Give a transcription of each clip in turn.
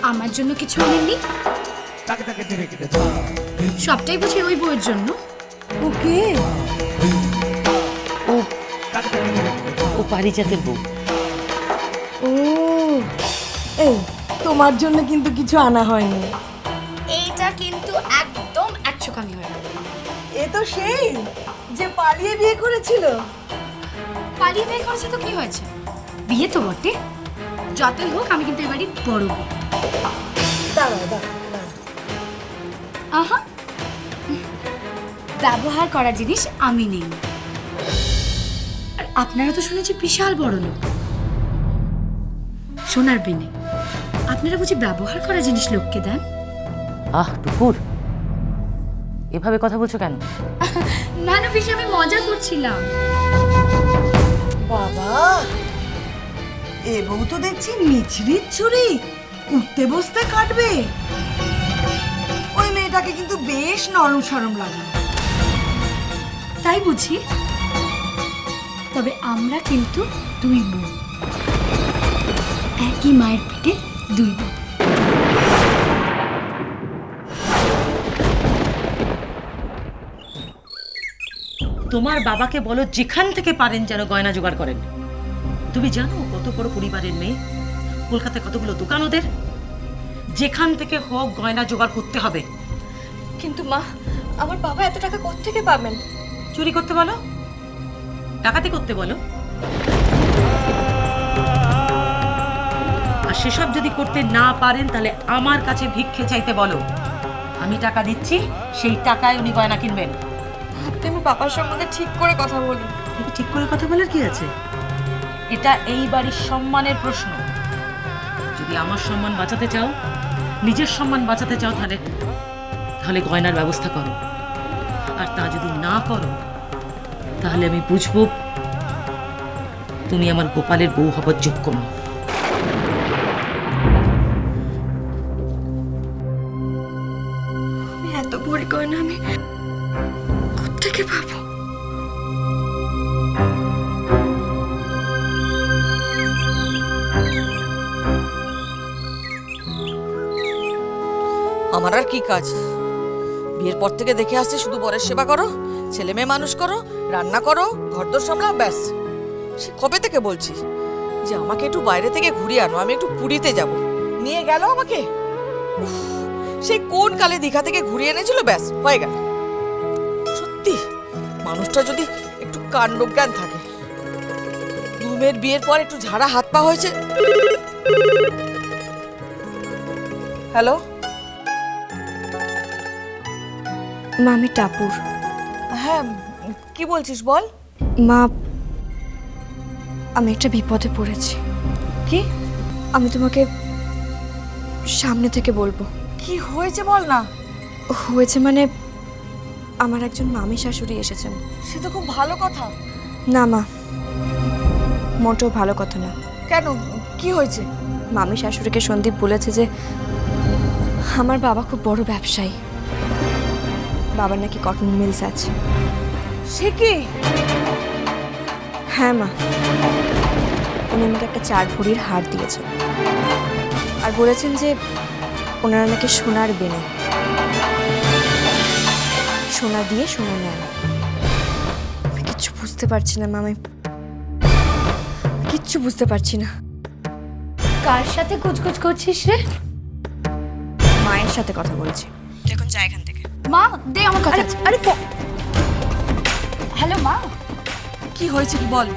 আমার জন্য কিছু আনেননি? সবটাই বুঝি ওই বউয়ের জন্য। ওকে, ও ও পারিজাতের বউ। ও এই তোমার জন্য কিন্তু কিছু আনা হয়নি। এইটা কিন্তু একদম একচোকামি হয়ে গেল। এ তো সেই যে পালিয়ে বিয়ে করেছিল। পালিয়ে বিয়ে করেছে তো কি হয়েছে? বিয়ে তো বটে। যতই হোক আমি কিন্তু এবারই বড় বউ। দাঁড়াও দাঁড়াও দাঁড়াও। আহা, ব্যবহার করা জিনিস আমি নেই। আর আপনারা তো শুনেছি বিশাল বড় লোক। সোনার বেনে আপনারা বুঝি ব্যবহার করা জিনিস লোককে দেন? আহ টুকুর, এভাবে কথা বলছো কেন? না না, বেশি আমি মজা করছিলাম। বাবা, এ বউ তো দেখছি মিছরির ছুরি, উঠতে বসতে কাটবে। ওই মেয়েটাকে কিন্তু বেশ নরম সরম লাগে। তাই বুঝি? তবে আমরা কিন্তু দুই বোন, একই মায়ের পেটে দুই বোন। তোমার বাবাকে বলো যেখান থেকে পারেন যেন গয়না জোগাড় করেন। তুমি জানো কত বড় পরিবারের মেয়ে, কলকাতায় কতগুলো দোকান ওদের। যেখান থেকে হোক গয়না জোগাড় করতে হবে। কিন্তু মা, আমার বাবা এত টাকা কোত্থেকে পাবেন? চুরি করতে বলো, ডাকাতি করতে বলো, আর সেসব যদি করতে না পারেন তাহলে আমার কাছে ভিক্ষে চাইতে বলো। আমি টাকা দিচ্ছি, সেই টাকায় উনি গয়না কিনবেন। আপনি আমার বাবার সম্বন্ধে ঠিক করে কথা বলুন। ঠিক করে কথা বলার কি আছে? এটা এই বাড়ির সম্মানের প্রশ্ন। যদি আমার সম্মান বাঁচাতে চাও, নিজের সম্মান বাঁচাতে চাও, তাহলে তাহলে গয়নার ব্যবস্থা করো। আর তা যদি না করো তাহলে আমি বুঝবো তুমি আমার গোপালের বউ হবার যোগ্য নও। আমি এত ভরি গয়না আমি কোত্থেকে পাবো? আমার আর কি কাজ? বিয়ের পর থেকে দেখে আসছি শুধু বরের সেবা করো, ছেলে মেয়ে মানুষ করো, রান্না করো, ঘরদোর সামলাও, ব্যাস। সে কবে থেকে বলছি যে আমাকে একটু বাইরে থেকে ঘুরিয়ে আনো, আমি একটু পুরীতে যাব। নিয়ে গেল আমাকে। উফ, সেই কোন কালে দীঘা থেকে ঘুরিয়ে এনেছিল, ব্যাস হয়ে গেল। সত্যি মানুষটা যদি একটু কাণ্ডজ্ঞান থাকে। দু মেয়ের বিয়ের পর একটু ঝাড়া হাত পা হয়েছে। হ্যালো মা, আমি টাপুর। হ্যাঁ, কি বলছিস বল। মা, আমি একটা বিপদে পড়েছি। কি আমি তোমাকে সামনে থেকে বলবো। কি হয়েছে বল না। হয়েছে মানে, আমার একজন মামি শাশুড়ি এসেছেন। সে তো খুব ভালো কথা। না মা, মোটেও ভালো কথা না। কেন, কি হয়েছে? মামি শাশুড়িকে সন্দীপ বলেছে যে আমার বাবা খুব বড় ব্যবসায়ী, বাবার নাকি কটন মিলস আছে। সে কি? হ্যাঁ মা, উনি আমাকে একটা 4 ভরির হার দিয়েছেন আর বলেছেন যে ওনারা নাকি সোনার বেনে, সোনা দিয়ে সোনা নেন। আমি কিচ্ছু বুঝতে পারছি না মামি, কিচ্ছু বুঝতে পারছি না। কার সাথে কুচকুচ করছিস রে? মায়ের সাথে কথা বলছি। দেখুন, যা এখান থেকে। মা দে আমার কথা। আরে হ্যালো মা। কি হয়েছে কি বল।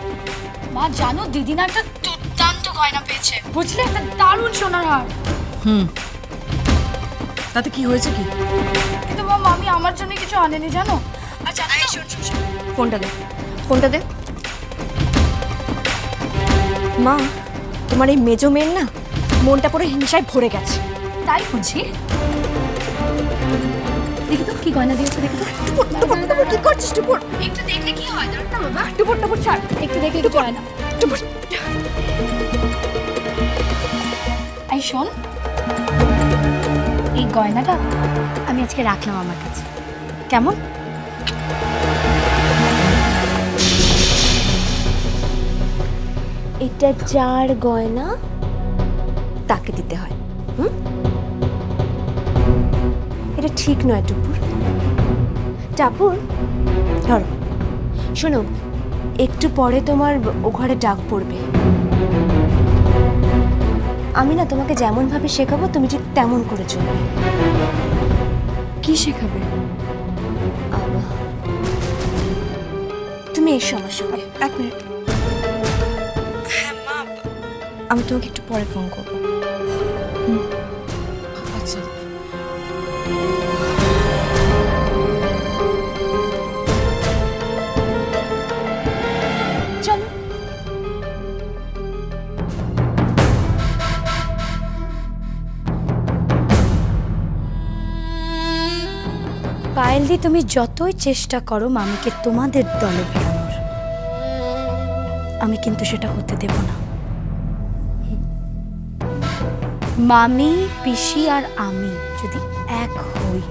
মা জানো দিদি না একটা দুর্দান্ত গয়না পেয়েছে, বুঝলে? একটা দারুণ সোনার হার। তাতে কি হয়েছে কি? কিন্তু মা, মামি আমার জন্য কিছু আনেনি জানো। আচ্ছা ফোনটা দে, ফোনটা দে। মা, তোমার এই মেজো মেয়ের না মনটা পুরো হিংসায় ভরে গেছে। তাই বুঝি? দেখি তো কি গয়না দিয়েছে, দেখি তো। টুপুর, কি করছিস টুপুর? একটু দেখলে কি হয়? দাঁড়া না বাবা, টুপুর ছাড়। একটু দেখলে কি হয় না। টুপুর। এই শোন, এই গয়নাটা আমি আজকে রাখলাম আমার কাছে, কেমন? এটা যার গয়না তাকে দিতে হয়। হুম? ঠিক নয় টুপুর। টাপুর ধরো, শোনো, একটু পরে তোমার ও ঘরে ডাক পড়বে। আমি না তোমাকে যেমনভাবে শেখাবো তুমি ঠিক তেমন করে চলবে। কি শেখাবে? তুমি এসো আমার সঙ্গে। এক মিনিট। হ্যাঁ মা, আমি তোমাকে একটু পরে ফোন করবো। আচ্ছা। চলো। পায়েলদি, তুমি যতই চেষ্টা করো মামিকে তোমাদের দলে ফেরানোর, আমি কিন্তু সেটা হতে দেব না। মামি, পিসি আর আমি যদি এক হই,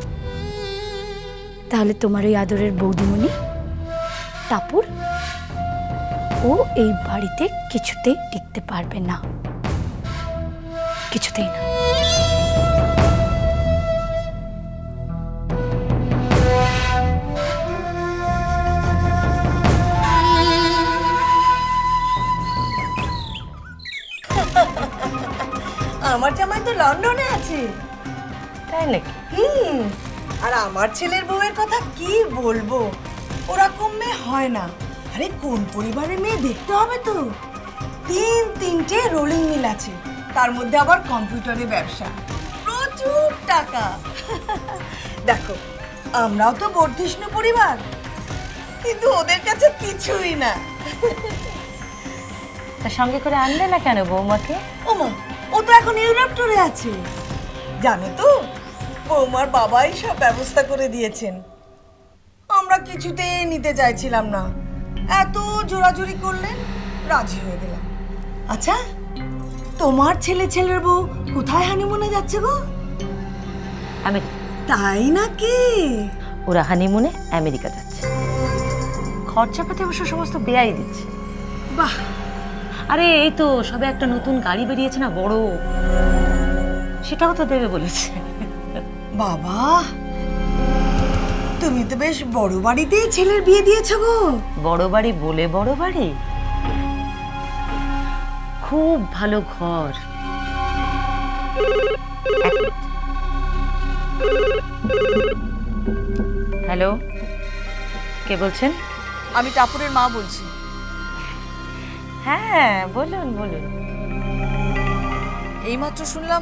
তাহলে তোমার ওই আদরের বৌদিমণি টাপুর, ও এই বাড়িতে কিছুতেই টিকতে পারবে না, কিছুতেই না। আমার জামাই তো লন্ডনে আছে। তাই নাকি? আর আমার ছেলের বউয়ের কথা কি বলবো, ওরকম মেয়ে হয় না। আরে কোন পরিবারের মেয়ে দেখতে হবে তো। তিনটে রোলিং মিল আছে, তার মধ্যে আবার কম্পিউটারে ব্যবসা, প্রচুর টাকা। দেখো, আমরাও তো বর্ধিষ্ণু পরিবার, কিন্তু ওদের কাছে কিছুই না। তা সঙ্গে করে আনলে না কেন বৌমাকে? ওমা, ও তো এখন ইউরোপ ট্যুরে আছে। জানো তো, বৌমার বাবাই সব ব্যবস্থা করে দিয়েছেন। আমরা কিছুতেই নিতে চাইছিলাম না, এত জোরাজুরি করলেন, রাজি হয়ে গেলাম। আচ্ছা, তোমার ছেলের বউ কোথায় হানিমুনে যাচ্ছে গো? আমি তাই নাকি? ওরা হানিমুনে আমেরিকা যাচ্ছে। খরচাপাতি অবশ্য সমস্ত বেয়াই দিচ্ছে। বাহ, আরে এই তো সবে একটা নতুন গাড়ি বেরিয়েছে না, বড়, সেটাও তো দেবে বলেছে। বাবা, তুমি তো বেশ বড় বাড়িতেই ছেলের বিয়ে দিয়েছো গো। বড় বাড়ি বলে বড় বাড়ি, খুব ভালো ঘর। হ্যালো, কে বলছেন? আমি টাপুরের মা বলছি। হ্যাঁ বলুন বলুন। এইমাত্র শুনলাম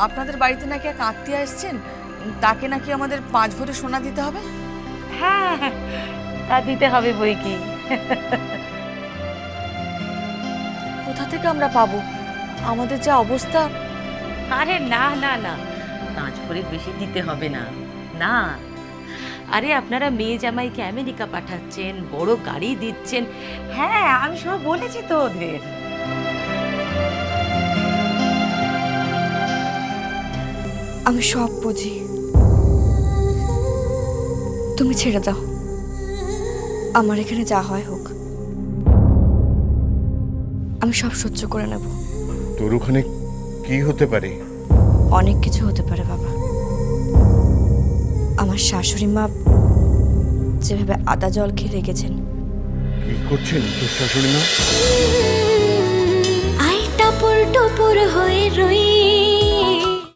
আপনাদের বাড়িতে নাকি এক আত্মীয় এসছেন, তাকে নাকি আমাদের 5 ভরি সোনা দিতে হবে। হ্যাঁ, তা দিতে হবে বই কি। কোথা থেকে আমরা পাবো? আমাদের যা অবস্থা। আরে না না না, 5 ভরির বেশি দিতে হবে না। না, আরে আপনারা মেয়ে জামাইকে আমেরিকা পাঠাচ্ছেন, বড় গাড়ি দিচ্ছেন। হ্যাঁ, আমি সব বলেছি তো ওদের। আমি সব বুঝি, তুমি ছেড়ে দাও, আমার এখানে যা হয় হোক, আমি সব সহ্য করে নেব। তোর ওখানে কি হতে পারে? অনেক কিছু হতে পারে বাবা। আমার শাশুড়ি মা যেভাবে আদা জল খেয়ে রেখেছেন। কি করছেন তোর শাশুড়ি মা? আই টাপুর টুপুর হয়ে রই